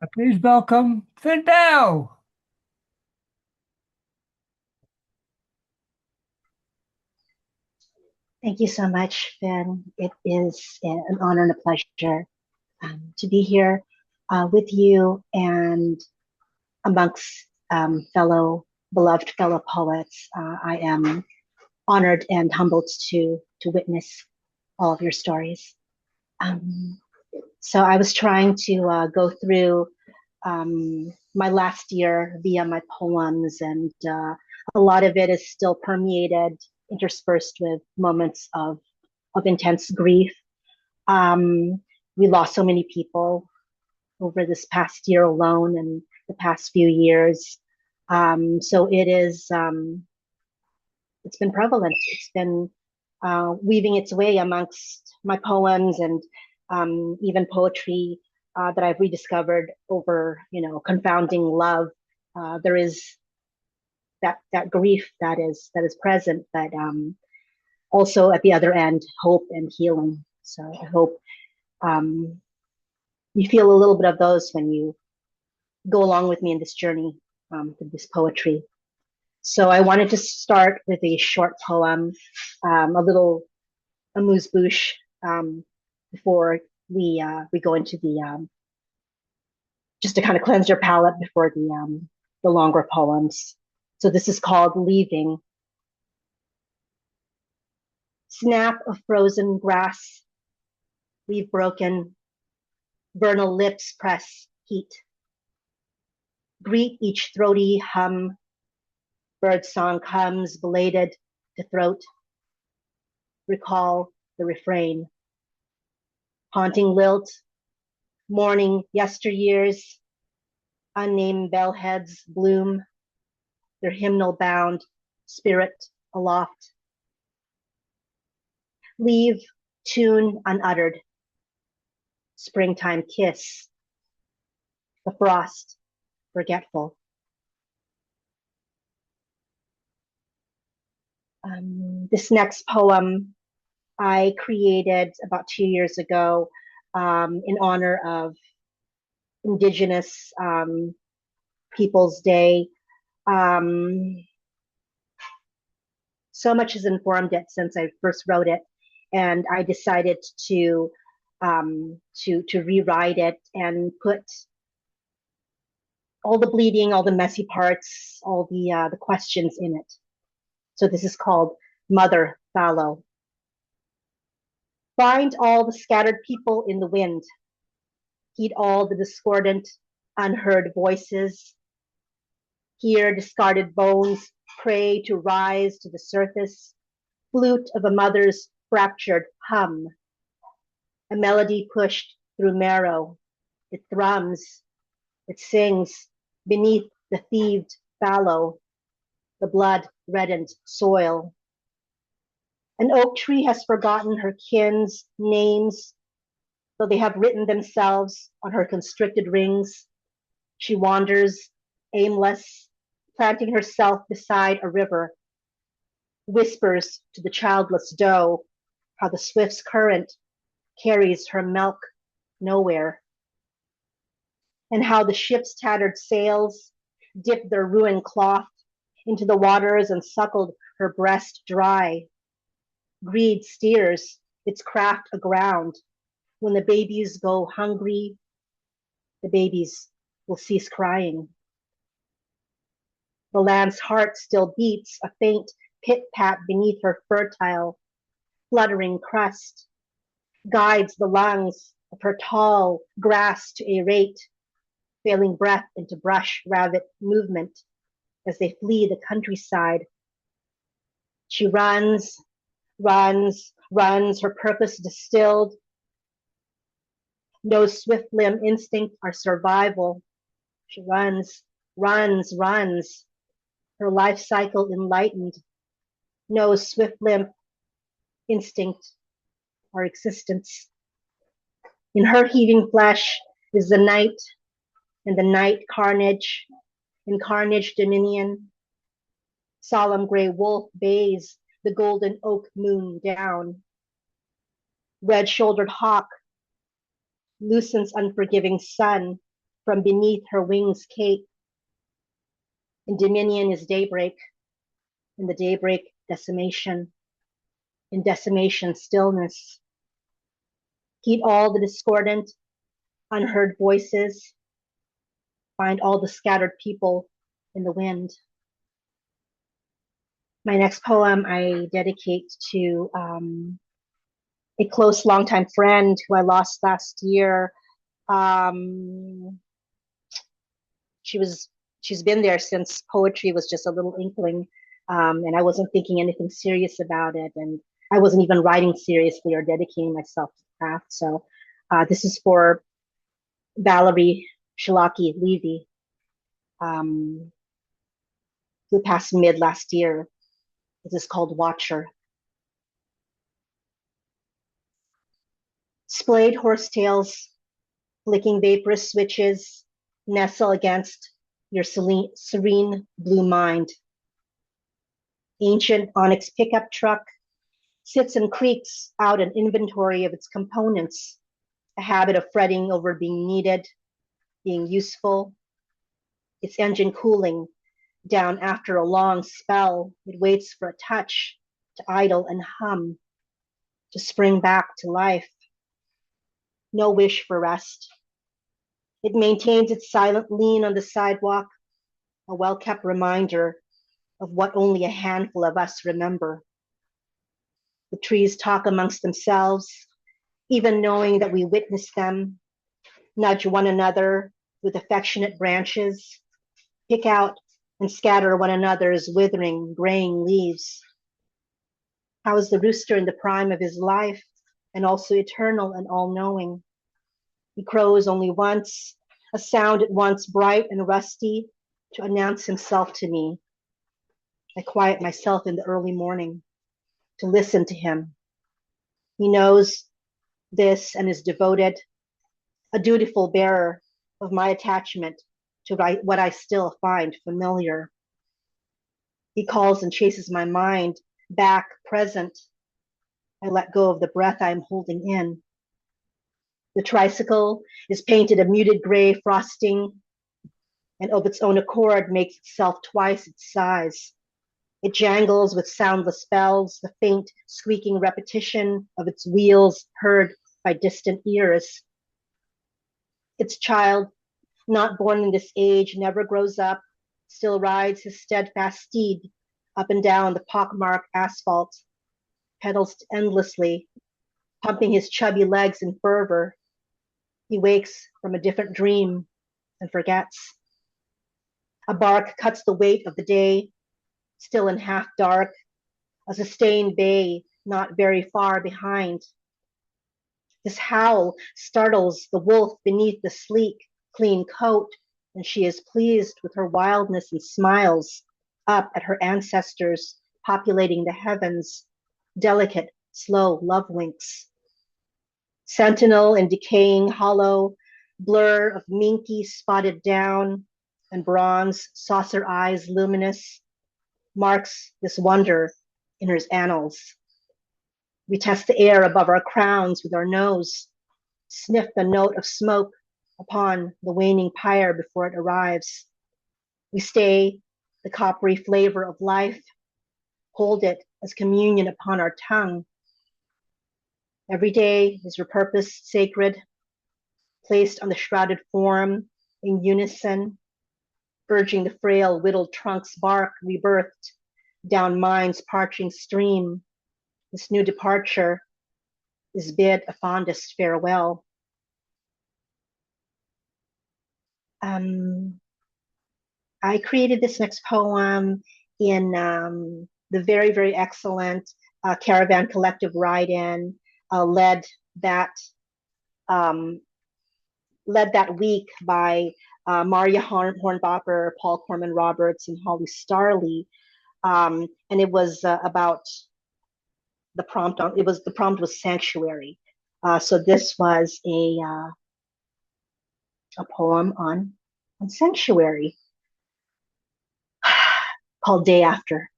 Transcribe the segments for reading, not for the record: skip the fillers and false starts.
Please welcome Phynne Bells. Thank you so much, Phil. It is an honor and a pleasure to be here with you and amongst beloved fellow poets. I am honored and humbled to witness all of your stories. Um, so I was trying to go through my last year via my poems, and a lot of it is still permeated, interspersed with moments of intense grief. Um, we lost so many people over this past year alone and the past few years. So it's been prevalent. It's been weaving its way amongst my poems and even poetry that I've rediscovered over, confounding love. There is that grief that is present, but also at the other end, hope and healing. So I hope um, you feel a little bit of those when you go along with me in this journey with this poetry. So I wanted to start with a short poem, a little amuse bouche, before we go into the just to kind of cleanse your palate before the longer poems. So this is called Leaving. Snap of frozen grass, leaf broken, vernal lips press heat. Greet each throaty hum, bird song comes belated to throat. Recall the refrain. Haunting lilt, mourning yesteryears, unnamed bellheads bloom, their hymnal bound spirit aloft. Leave tune unuttered, springtime kiss, the frost forgetful. This next poem I created about 2 years ago in honor of Indigenous Peoples Day. Um, so much has informed it since I first wrote it, and I decided to rewrite it and put all the bleeding, all the messy parts, all the questions in it. So this is called Mother Fallow. Find all the scattered people in the wind. Heed all the discordant, unheard voices. Hear discarded bones pray to rise to the surface. Flute of a mother's fractured hum. A melody pushed through marrow. It thrums. It sings beneath the thieved fallow, the blood-reddened soil. An oak tree has forgotten her kin's names, though they have written themselves on her constricted rings. She wanders, aimless, planting herself beside a river, whispers to the childless doe how the swift current carries her milk nowhere, and how the ship's tattered sails dipped their ruined cloth into the waters and suckled her breast dry. Greed steers its craft aground. When the babies go hungry, the babies will cease crying. The land's heart still beats a faint pit-pat beneath her fertile, fluttering crust, guides the lungs of her tall grass to aerate, failing breath into brush rabbit movement as they flee the countryside. She runs, runs, her purpose distilled. No swift limb instinct or survival. She runs, her life cycle enlightened. No swift limb instinct or existence. In her heaving flesh is the night, and the night carnage, in carnage dominion. Solemn gray wolf bays the golden oak moon down. Red shouldered hawk loosens unforgiving sun from beneath her wings cape. In dominion is daybreak, in the daybreak decimation, in decimation stillness. Heed all the discordant, unheard voices, find all the scattered people in the wind. My next poem I dedicate to a close longtime friend who I lost last year. Um, she's been there since poetry was just a little inkling, and I wasn't thinking anything serious about it, and I wasn't even writing seriously or dedicating myself to the craft. So this is for Valerie Shilaki Levy, who passed mid last year. This is called Watcher. Splayed horsetails, flicking vaporous switches, nestle against your serene blue mind. Ancient onyx pickup truck sits and creaks out an inventory of its components, a habit of fretting over being needed, being useful. Its engine cooling down after a long spell. It waits for a touch to idle and hum, to spring back to life. No wish for rest. It maintains its silent lean on the sidewalk, a well-kept reminder of what only a handful of us remember. The trees talk amongst themselves, even knowing that we witness them, nudge one another with affectionate branches, pick out and scatter one another's withering, graying leaves. How is the rooster in the prime of his life and also eternal and all-knowing? He crows only once, a sound at once bright and rusty to announce himself to me. I quiet myself in the early morning to listen to him. He knows this and is devoted, a dutiful bearer of my attachment to what I still find familiar. He calls and chases my mind back, present. I let go of the breath I am holding in. The tricycle is painted a muted gray frosting and of its own accord makes itself twice its size. It jangles with soundless bells, the faint squeaking repetition of its wheels heard by distant ears. Its child, not born in this age, never grows up, still rides his steadfast steed up and down the pockmarked asphalt, pedals endlessly, pumping his chubby legs in fervor. He wakes from a different dream and forgets. A bark cuts the weight of the day, still in half dark, a sustained bay not very far behind. His howl startles the wolf beneath the sleek, clean coat, and she is pleased with her wildness and smiles up at her ancestors populating the heavens, delicate, slow love winks. Sentinel in decaying hollow, blur of minky spotted down, and bronze saucer eyes luminous, marks this wonder in her annals. We test the air above our crowns with our nose, sniff the note of smoke upon the waning pyre before it arrives. We stay the coppery flavor of life, hold it as communion upon our tongue. Every day is repurposed sacred, placed on the shrouded form in unison, urging the frail whittled trunk's bark rebirthed down mind's parching stream. This new departure is bid a fondest farewell. I created this next poem in the very, very excellent Caravan Collective write-in, led that week by Maria Hornbopper, Paul Corman Roberts, and Holly Starley, and it was about the prompt. The prompt was sanctuary. So this was a poem on sanctuary called Day After.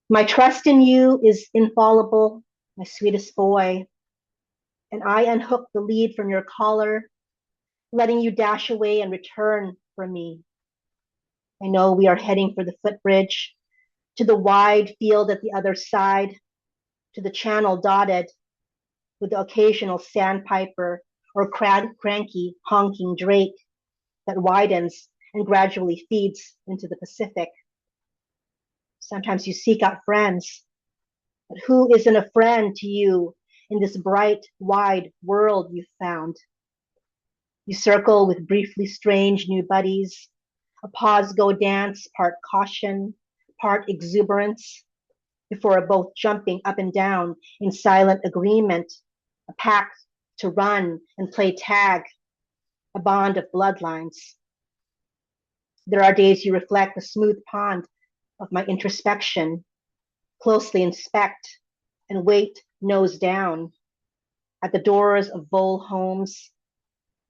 My trust in you is infallible, my sweetest boy, and I unhook the lead from your collar letting you dash away and return for me. I know we are heading for the footbridge, to the wide field at the other side, to the channel dotted with the occasional sandpiper or cranky honking drake that widens and gradually feeds into the Pacific. Sometimes you seek out friends, but who isn't a friend to you in this bright, wide world you've found? You circle with briefly strange new buddies, a pause go dance, part caution, part exuberance, before both jumping up and down in silent agreement, a pact to run and play tag, a bond of bloodlines. There are days you reflect the smooth pond of my introspection, closely inspect and wait nose down at the doors of vole homes,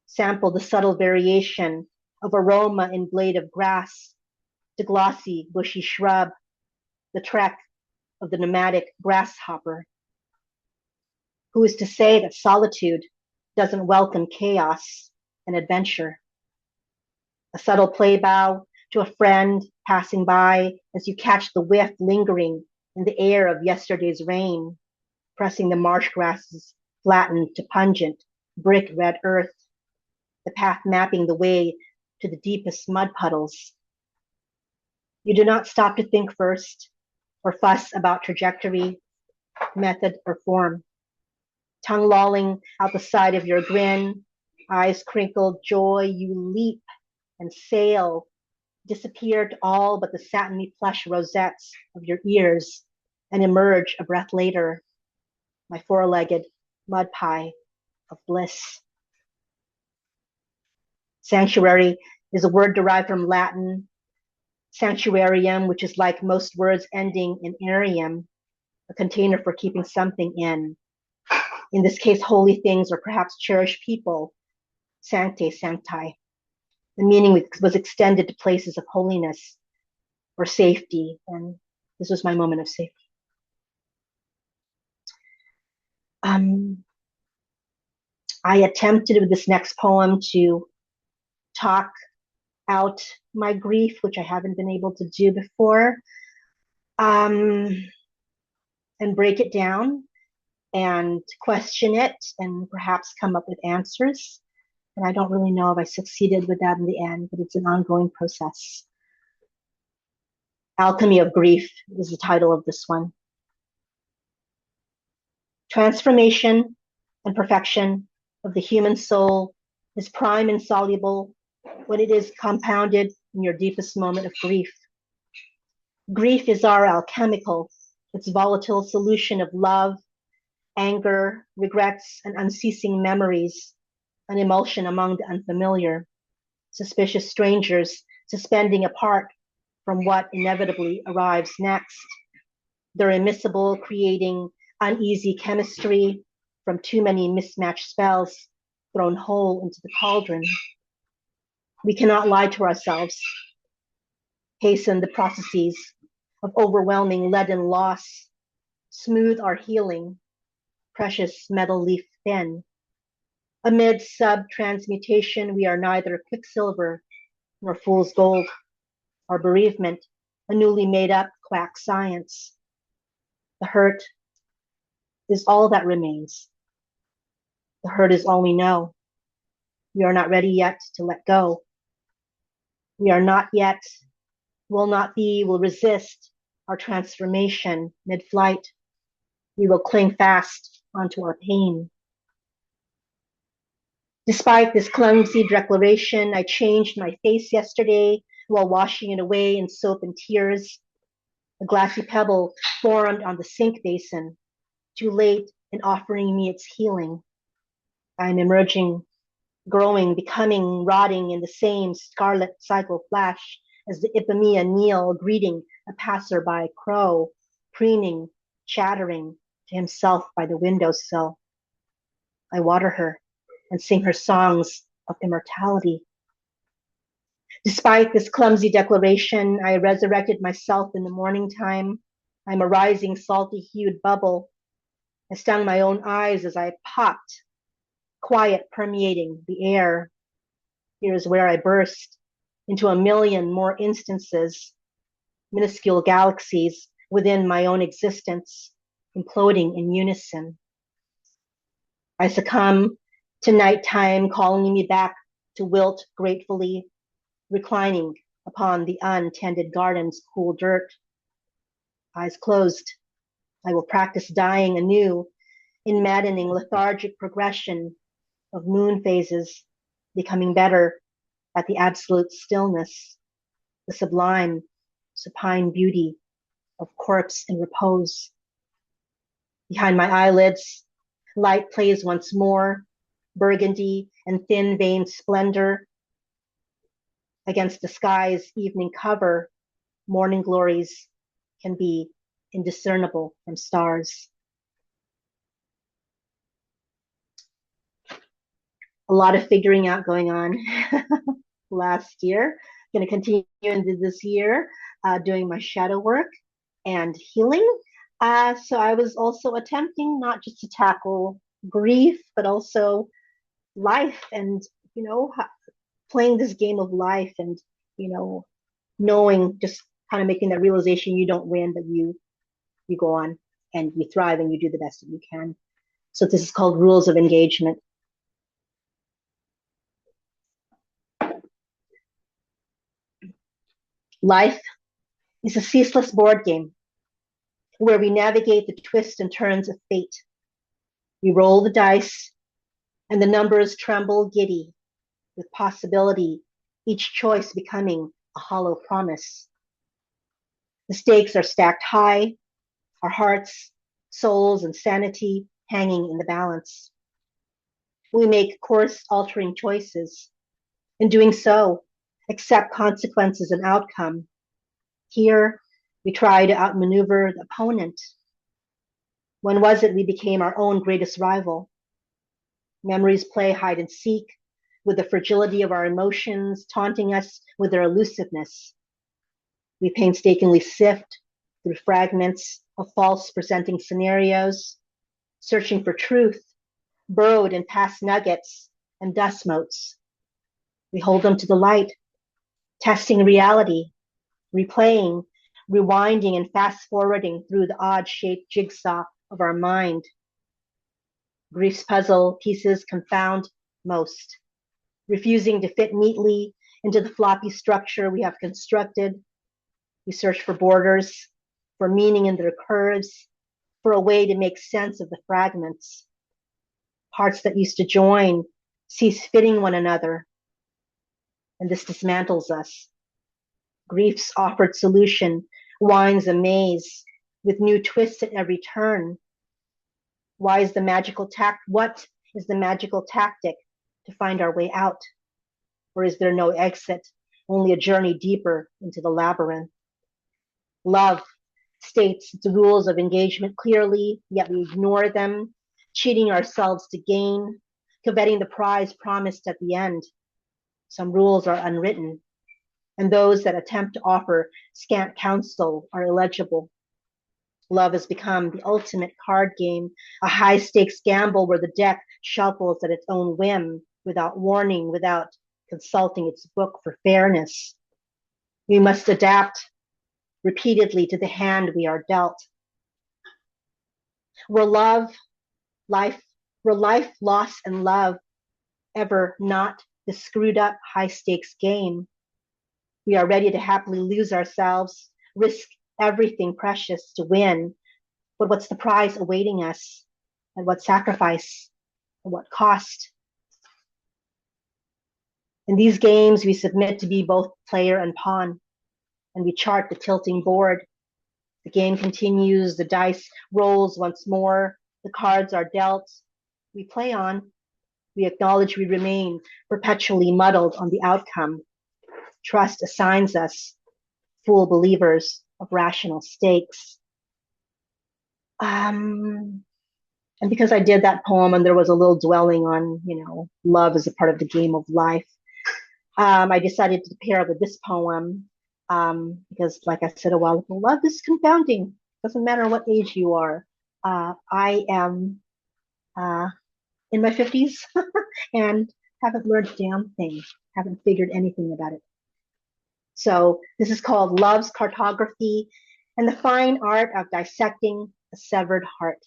sample the subtle variation of aroma in blade of grass, the glossy bushy shrub, the trek of the nomadic grasshopper. Who is to say that solitude doesn't welcome chaos and adventure? A subtle playbow to a friend passing by as you catch the whiff lingering in the air of yesterday's rain, pressing the marsh grasses flattened to pungent, brick red earth, the path mapping the way to the deepest mud puddles. You do not stop to think first or fuss about trajectory, method, or form. Tongue lolling out the side of your grin, eyes crinkled, joy, you leap and sail, disappear to all but the satiny plush rosettes of your ears, and emerge a breath later, my four-legged mud pie of bliss. Sanctuary is a word derived from Latin sanctuarium, which is like most words ending in arium, a container for keeping something in. In this case, holy things or perhaps cherished people, sancte sancti. The meaning was extended to places of holiness or safety, and this was my moment of safety. I attempted with this next poem to talk out my grief, which I haven't been able to do before, and break it down and question it and perhaps come up with answers. And I don't really know if I succeeded with that in the end, but it's an ongoing process. Alchemy of Grief is the title of this one. Transformation and perfection of the human soul is prime and soluble when it is compounded in your deepest moment of grief. Grief is our alchemical, its volatile solution of love, anger, regrets, and unceasing memories, an emulsion among the unfamiliar, suspicious strangers suspending apart from what inevitably arrives next, the immiscible creating uneasy chemistry from too many mismatched spells thrown whole into the cauldron. We cannot lie to ourselves, hasten the processes of overwhelming leaden loss, smooth our healing, precious metal leaf thin. Amid sub-transmutation, we are neither quicksilver nor fool's gold. Our bereavement, a newly made up quack science. The hurt is all that remains. The hurt is all we know. We are not ready yet to let go. We are not yet, will not be, will resist our transformation mid-flight. We will cling fast onto our pain. Despite this clumsy declaration, I changed my face yesterday while washing it away in soap and tears. A glassy pebble formed on the sink basin, too late in offering me its healing. I am emerging, growing, becoming, rotting in the same scarlet cycle flash as the Ipomoea kneel, greeting a passerby crow, preening, chattering to himself by the windowsill. I water her and sing her songs of immortality. Despite this clumsy declaration, I resurrected myself in the morning time. I'm a rising, salty-hued bubble. I stung my own eyes as I popped, quiet permeating the air. Here's where I burst into a million more instances, minuscule galaxies within my own existence, imploding in unison. I succumb to nighttime calling me back to wilt gratefully, reclining upon the untended garden's cool dirt. Eyes closed, I will practice dying anew in maddening lethargic progression of moon phases, becoming better at the absolute stillness, the sublime, supine beauty of corpse in repose. Behind my eyelids, light plays once more, burgundy and thin veined splendor. Against the sky's evening cover, morning glories can be indiscernible from stars. A lot of figuring out going on last year. Going to continue into this year, doing my shadow work and healing. So I was also attempting not just to tackle grief, but also life and, playing this game of life and, knowing, just kind of making that realization you don't win, but you go on and you thrive and you do the best that you can. So this is called rules of engagement. Life is a ceaseless board game where we navigate the twists and turns of fate. We roll the dice and the numbers tremble giddy with possibility, each choice becoming a hollow promise. The stakes are stacked high, our hearts, souls, and sanity hanging in the balance. We make course-altering choices. In doing so, accept consequences and outcome. Here, we try to outmaneuver the opponent. When was it we became our own greatest rival? Memories play hide and seek with the fragility of our emotions, taunting us with their elusiveness. We painstakingly sift through fragments of false presenting scenarios, searching for truth, burrowed in past nuggets and dust motes. We hold them to the light, testing reality, replaying, rewinding, and fast forwarding through the odd shaped jigsaw of our mind. Grief's puzzle pieces confound most, refusing to fit neatly into the floppy structure we have constructed. We search for borders, for meaning in their curves, for a way to make sense of the fragments. Parts that used to join cease fitting one another, and this dismantles us. Grief's offered solution winds a maze with new twists at every turn. What is the magical tactic to find our way out? Or is there no exit, only a journey deeper into the labyrinth? Love states the rules of engagement clearly, yet we ignore them, cheating ourselves to gain, coveting the prize promised at the end. Some rules are unwritten, and those that attempt to offer scant counsel are illegible. Love has become the ultimate card game, a high stakes gamble where the deck shuffles at its own whim, without warning, without consulting its book for fairness. We must adapt repeatedly to the hand we are dealt. Were life, loss, and love ever not the screwed up high stakes game? We are ready to happily lose ourselves, risk everything precious to win. But what's the prize awaiting us? At what sacrifice? At what cost? In these games, we submit to be both player and pawn, and we chart the tilting board. The game continues, the dice rolls once more, the cards are dealt. We play on. We acknowledge we remain perpetually muddled on the outcome. Trust assigns us full believers of rational stakes. And because I did that poem and there was a little dwelling on, love as a part of the game of life, I decided to pair with this poem because, like I said a while ago, love is confounding. Doesn't matter what age you are. I am in my 50s and Haven't learned a damn thing. Haven't figured anything about it. So this is called Love's Cartography and the Fine Art of Dissecting a Severed Heart.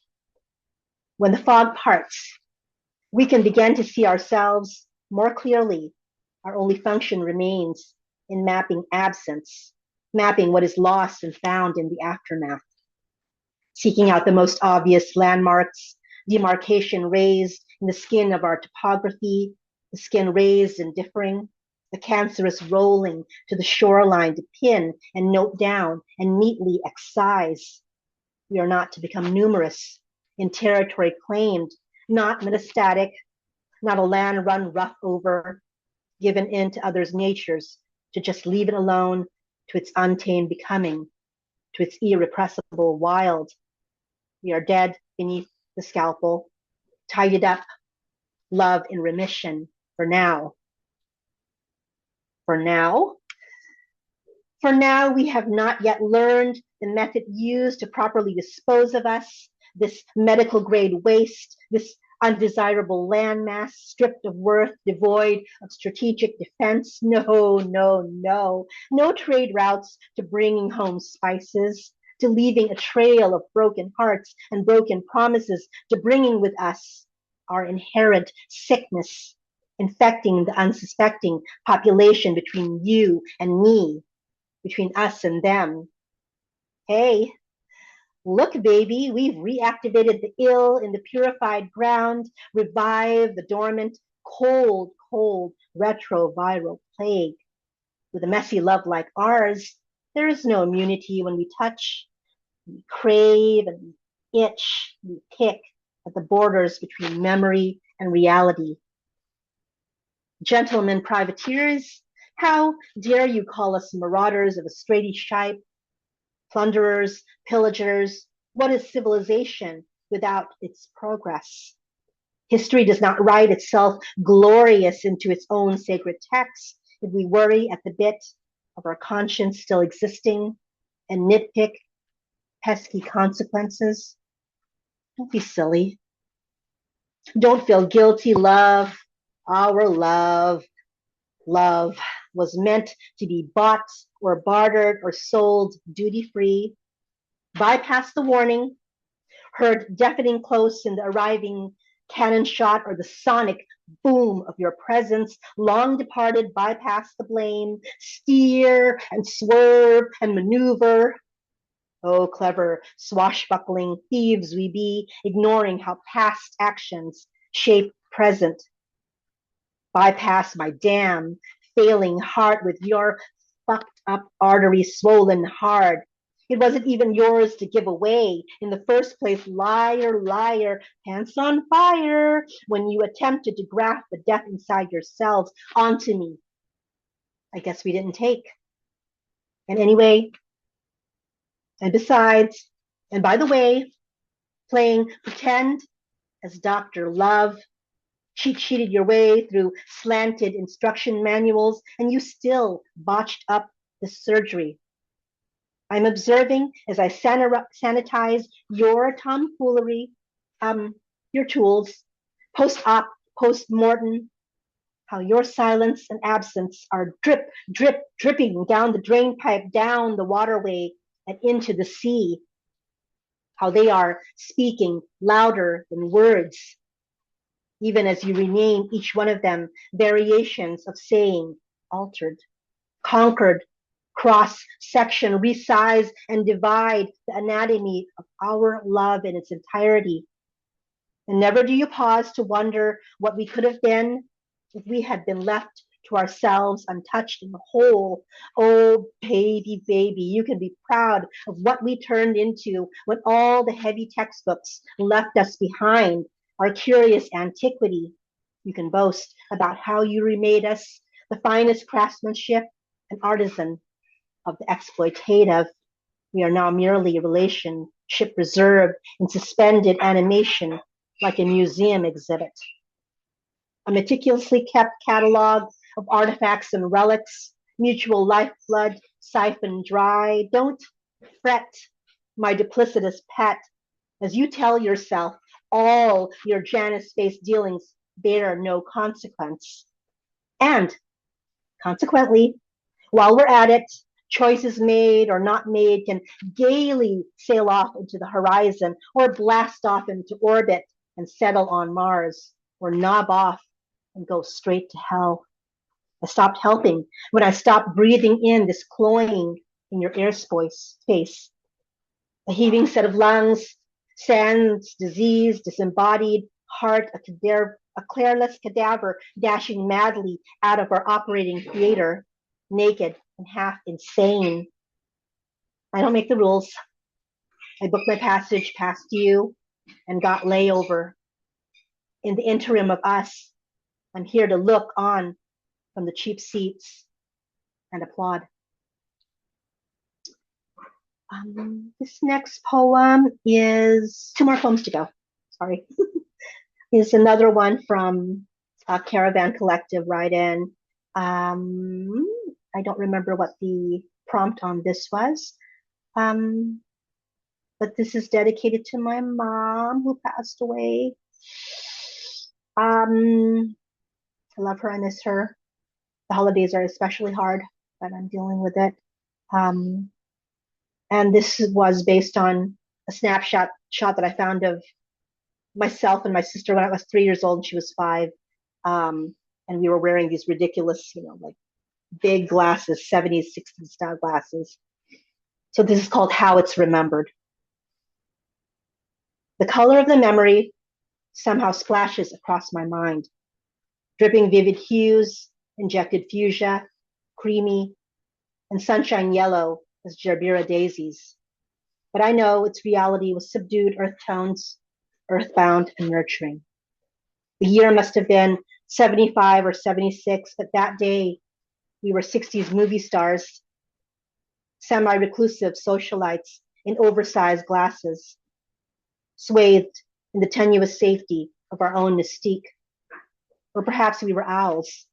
When the fog parts, we can begin to see ourselves more clearly. Our only function remains in mapping absence, mapping what is lost and found in the aftermath, seeking out the most obvious landmarks, demarcation raised in the skin of our topography, the skin raised and differing, the cancerous rolling to the shoreline to pin and note down and neatly excise. We are not to become numerous in territory claimed, not metastatic, not a land run rough over, given in to others' natures, to just leave it alone to its untamed becoming, to its irrepressible wild. We are dead beneath the scalpel, tidied up, love in remission for now. For now, for now, we have not yet learned the method used to properly dispose of us, this medical grade waste, this undesirable landmass stripped of worth, devoid of strategic defense. No, no, no. No trade routes to bringing home spices, to leaving a trail of broken hearts and broken promises, to bringing with us our inherent sickness, infecting the unsuspecting population between you and me, between us and them. Hey, look, baby, we've reactivated the ill in the purified ground, revived the dormant, cold, cold retroviral plague. With a messy love like ours, there is no immunity when we touch, we crave, and we itch, we pick at the borders between memory and reality. Gentlemen privateers, how dare you call us marauders of a straightish type, plunderers, pillagers? What is civilization without its progress? History does not write itself glorious into its own sacred text if we worry at the bit of our conscience still existing and nitpick pesky consequences. Don't be silly. Don't feel guilty, love. Our love, love was meant to be bought or bartered or sold duty free. Bypass the warning, heard deafening close in the arriving cannon shot or the sonic boom of your presence, long departed, bypass the blame, steer and swerve and maneuver. Oh, clever, swashbuckling thieves we be, ignoring how past actions shape present. Bypass my damn failing heart with your fucked up artery swollen hard. It wasn't even yours to give away in the first place. Liar, liar, pants on fire when you attempted to graft the death inside yourselves onto me. I guess we didn't take. And anyway, and besides, and by the way, playing pretend as Dr. Love, cheat sheeted your way through slanted instruction manuals, and you still botched up the surgery. I'm observing as I sanitize your tomfoolery, your tools, post-op, post-mortem, how your silence and absence are drip, drip, dripping down the drain pipe, down the waterway, and into the sea. How they are speaking louder than words, even as you rename each one of them variations of saying altered, conquered, cross section, resize, and divide the anatomy of our love in its entirety. And never do you pause to wonder what we could have been if we had been left to ourselves untouched and whole. Oh, baby, baby, you can be proud of what we turned into when all the heavy textbooks left us behind, our curious antiquity. You can boast about how you remade us the finest craftsmanship and artisan of the exploitative. We are now merely a relationship reserved in suspended animation like a museum exhibit. A meticulously kept catalog of artifacts and relics, mutual lifeblood siphoned dry. Don't fret, my duplicitous pet, as you tell yourself all your Janus-based dealings bear no consequence. And consequently, while we're at it, choices made or not made can gaily sail off into the horizon or blast off into orbit and settle on Mars or knob off and go straight to hell. I stopped helping when I stopped breathing in this cloying in your airspace. A heaving set of lungs, sands, disease, disembodied heart, a careless cadaver dashing madly out of our operating theater, naked and half insane. I don't make the rules. I booked my passage past you and got layover. In the interim of us, I'm here to look on from the cheap seats and applaud. This next poem is two more poems to go. Sorry. Is another one from Caravan Collective write-in. I don't remember what the prompt on this was, but this is dedicated to my mom who passed away. I love her. I miss her. The holidays are especially hard, but I'm dealing with it. And this was based on a snapshot that I found of myself and my sister when I was 3 years old and she was 5. And we were wearing these ridiculous, like big glasses, 70s, 60s style glasses. So this is called How It's Remembered. The color of the memory somehow splashes across my mind, dripping vivid hues, injected fuchsia, creamy, and sunshine yellow as gerbera daisies. But I know its reality was subdued earth tones, earthbound and nurturing. The year must have been 75 or 76, but that day we were 60s movie stars, semi-reclusive socialites in oversized glasses, swathed in the tenuous safety of our own mystique. Or perhaps we were owls,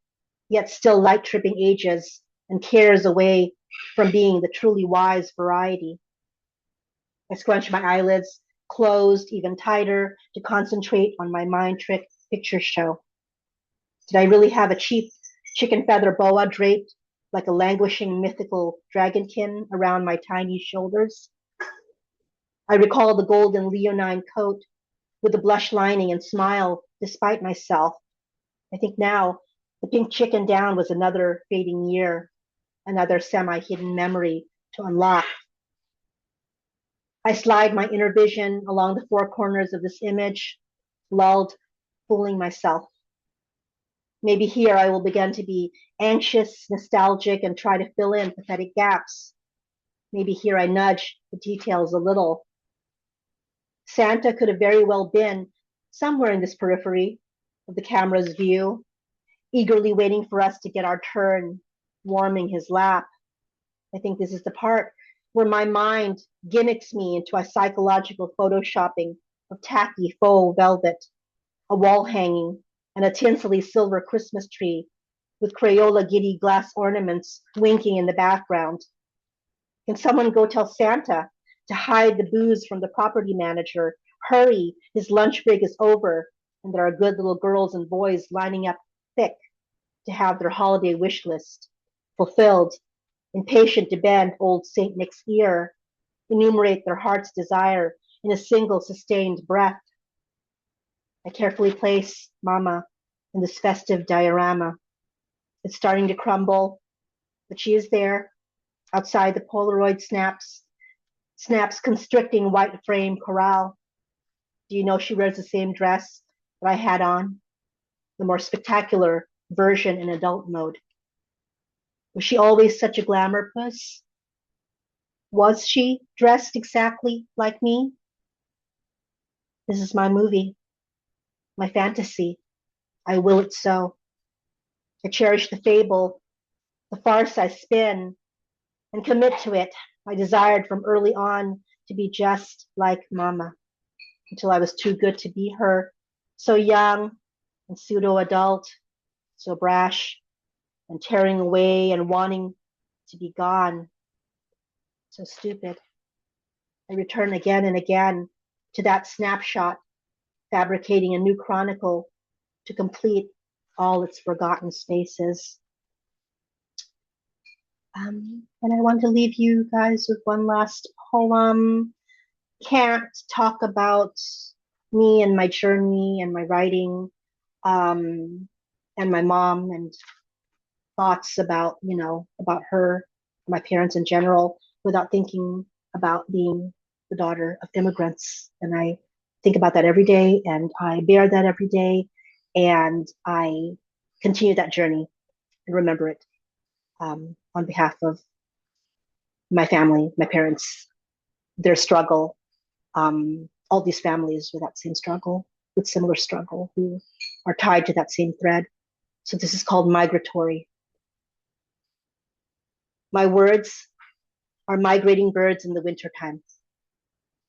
yet still light-tripping ages and cares away from being the truly wise variety. I scrunched my eyelids, closed even tighter to concentrate on my mind trick picture show. Did I really have a cheap chicken feather boa draped like a languishing mythical dragonkin around my tiny shoulders? I recall the golden leonine coat with the blush lining and smile despite myself. I think now the pink chicken down was another fading year, another semi-hidden memory to unlock. I slide my inner vision along the four corners of this image, lulled, fooling myself. Maybe here I will begin to be anxious, nostalgic, and try to fill in pathetic gaps. Maybe here I nudge the details a little. Santa could have very well been somewhere in this periphery of the camera's view, eagerly waiting for us to get our turn, warming his lap. I think this is the part where my mind gimmicks me into a psychological photoshopping of tacky faux velvet, a wall hanging, and a tinselly silver Christmas tree with Crayola giddy glass ornaments winking in the background. Can someone go tell Santa to hide the booze from the property manager? Hurry, his lunch break is over, and there are good little girls and boys lining up thick to have their holiday wish list fulfilled, impatient to bend old St. Nick's ear, enumerate their heart's desire in a single sustained breath. I carefully place Mama in this festive diorama. It's starting to crumble, but she is there, outside the Polaroid snaps constricting white frame corral. Do you know she wears the same dress that I had on? The more spectacular version in adult mode. Was she always such a glamour puss? Was she dressed exactly like me? This is my movie, my fantasy. I will it so. I cherish the fable, the farce I spin, and commit to it. I desired from early on to be just like Mama, until I was too good to be her, so young and pseudo-adult, so brash, and tearing away and wanting to be gone, so stupid. I return again and again to that snapshot, fabricating a new chronicle, to complete all its forgotten spaces. And I want to leave you guys with one last poem. Can't talk about me and my journey and my writing, um, and my mom and thoughts about, about her, my parents in general, without thinking about being the daughter of immigrants. And I think about that every day, and I bear that every day, and I continue that journey and remember it, on behalf of my family, my parents, their struggle, all these families with that same struggle, with similar struggle, who are tied to that same thread. So this is called migratory. My words are migrating birds in the wintertime,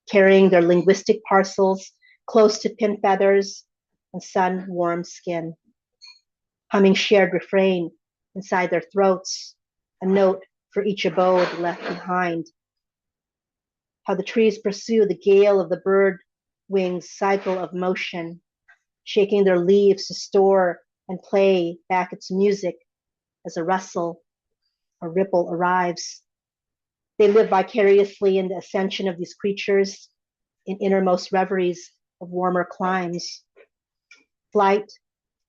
carrying their linguistic parcels close to pin feathers and sun-warm skin, humming shared refrain inside their throats, a note for each abode left behind. How the trees pursue the gale of the bird wings' cycle of motion, shaking their leaves to store and play back its music as a rustle, a ripple arrives. They live vicariously in the ascension of these creatures, in innermost reveries of warmer climes. Flight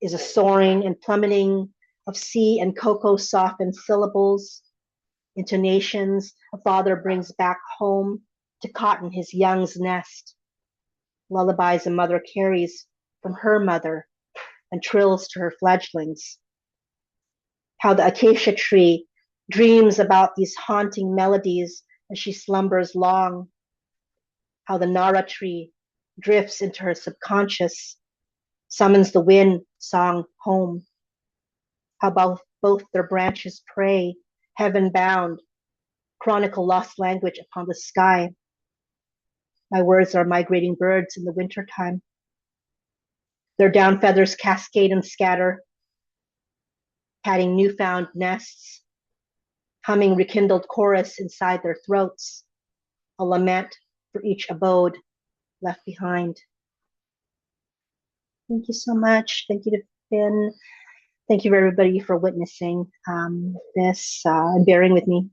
is a soaring and plummeting of sea and cocoa softened syllables, intonations a father brings back home to cotton his young's nest, lullabies a mother carries from her mother and trills to her fledglings. How the acacia tree dreams about these haunting melodies as she slumbers long. How the Nara tree drifts into her subconscious, summons the wind song home. How both their branches pray, heaven bound, chronicle lost language upon the sky. My words are migrating birds in the wintertime. Their down feathers cascade and scatter, patting newfound nests, humming rekindled chorus inside their throats, a lament for each abode left behind. Thank you so much. Thank you to Phynne. Thank you everybody for witnessing this and bearing with me.